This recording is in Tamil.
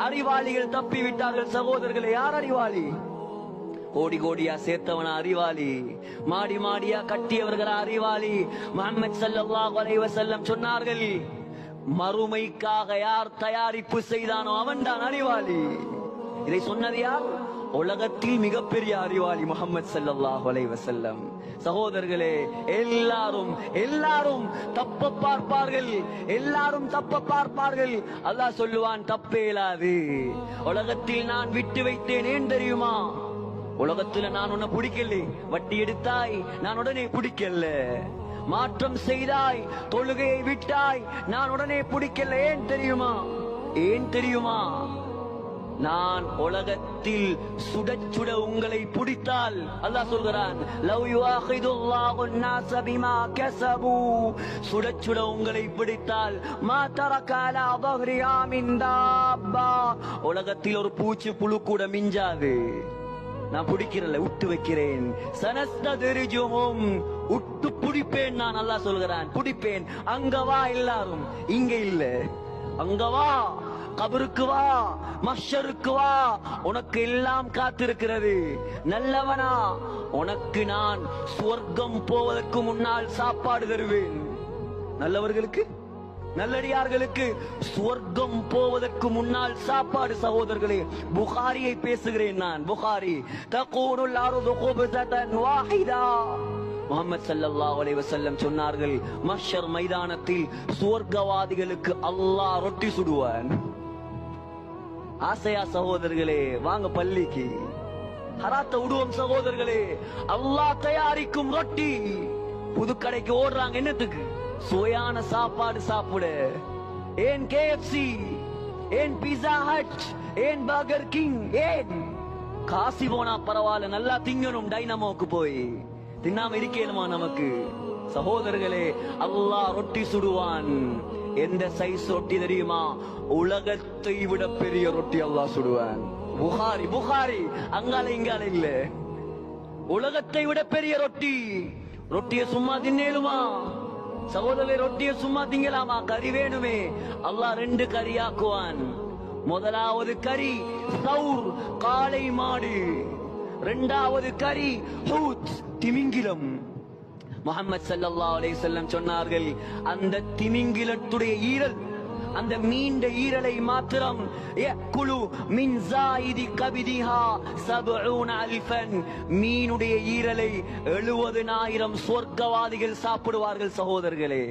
அறிவாளிகள் தப்பிவிட்டார்கள் சகோதரர்களே. யார் அறிவாளி? கோடி கோடியா சேர்த்தவனா அறிவாளி? மாடி மாடியா கட்டியவர்களா அறிவாளி? முஹம்மது ஸல்லல்லாஹு அலைஹி வஸல்லம் சொன்னார்கள், மறுமைக்காக யார் தயாரிப்பு செய்தானோ அவன்தான் அறிவாளி. இதை சொன்னது யார்? உலகத்தில் மிகப்பெரிய அறிவாளி முஹம்மது ஸல்லல்லாஹு அலைஹி வஸல்லம். சகோதரர்களே, எல்லாரும் தப்ப பார்ப்பார்கள், எல்லாரும் தப்ப பார்ப்பார்கள். அல்லாஹ் சொல்லுவான், தப்பே இல்லாது. உலகத்தில் நான் விட்டு வைத்தேன், ஏன் தெரியுமா? உலகத்துல நான் உன்னை பிடிக்கல. வட்டி எடுத்தாய், நான் உடனே பிடிக்கல. மாற்றம் செய்தாய், தொழுகையை விட்டாய், நான் உடனே பிடிக்கல. ஏன் தெரியுமா? நான் உலகத்தில் சுட சுட உங்களை பிடித்தால், அல்லாஹ் சொல்கிறான், லவ் யுஆகிதுல்லாஹு الناس بما كسبوا, சுட சுட உங்களை பிடித்தால், மா தரக அலா ظهرها من دابة, உலகத்தில் ஒரு பூச்சி புழு கூட மிஞ்சாது. நான் பிடிக்கிறல, விட்டு வைக்கிறேன். சனஸ்ததிரிஜுஹும், விட்டு பிடிப்பேன் நான். அல்லாஹ் சொல்கிறான், பிடிப்பேன். அங்க வா, எல்லாரும் இங்க இல்ல. அங்க வா, கபருக்கு வா, மஹ்ஷருக்கு வா, உனக்கு எல்லாம் காத்திருக்கிறது. நல்லவனா, உனக்கு நான் சுவர்க்கம் போவதற்கு முன்னால் சாப்பாடு தருவேன். நல்லவர்களுக்கு, நல்லடியார்களுக்கு சுவர்க்கம் போவதற்கு முன்னால் சாப்பாடு. சகோதரர்களே, புகாரியை பேசுகிறேன் நான். புகாரி, தகூனுல் அர்து குப்ஸதன் வாஹிதா. முஹம்மது ஸல்லல்லாஹு அலைஹி வஸல்லம் சொன்னார்கள், மஹ்ஷர் மைதானத்தில் சுவர்க்கவாதிகளுக்கு அல்லாஹ் ரொட்டி சுடுவான். ஆசையா சகோதரர்களே? வாங்க பள்ளிக்கு. ஹராத்த விடுவோம் சகோதரர்களே. அல்லாஹ் தயாரிக்கும் ரொட்டி. புதுக்கடைக்கு ஓடுறாங்க, என்னத்துக்கு? சுவையான சாப்பாடு சாப்பிட. ஏன் KFC, ஏன் பீஸா ஹட், ஏன் பர்கர் கிங்? ஏன்? காசி போனா பரவாயில்ல, நல்லா திங்கணும். டைனமோக்கு போய் தின்னாம இருக்கேனுமா நமக்கு? சகோதரர்களே, அல்லாஹ் ரொட்டி சுடுவான். எந்த சைஸ் ரொட்டி தெரியுமா? உலகத்தை விட பெரிய ரொட்டி அல்லாஹ் சுடுவான். புகாரி, அங்கால இங்கால இல்ல. உலகத்தை விட பெரிய ரொட்டி. ரொட்டியை சும்மா தின்னேலுமா சகோதரே? ரொட்டியை சும்மா திங்கலாமா? கறி வேணுமே. அல்லாஹ் 2 கறியாக்குவான். முதலாவது கறி சௌர், காளை மாடு. 2வது கறி ஹூத், திமிங்கிலம். முஹம்மது ஸல்லல்லாஹு அலைஹி வஸல்லம் சொன்னார்கள், அந்த திமிங்கிலத்துடைய ஈரல், அந்த மீண்ட ஈரலை மாத்திரம் யக்குலு மின் ஸாயிதி கபிதிஹா 70000, மீனுடைய ஈரலை 70,000 சொர்க்கவாதிகள் சாப்பிடுவார்கள். சகோதரர்களே,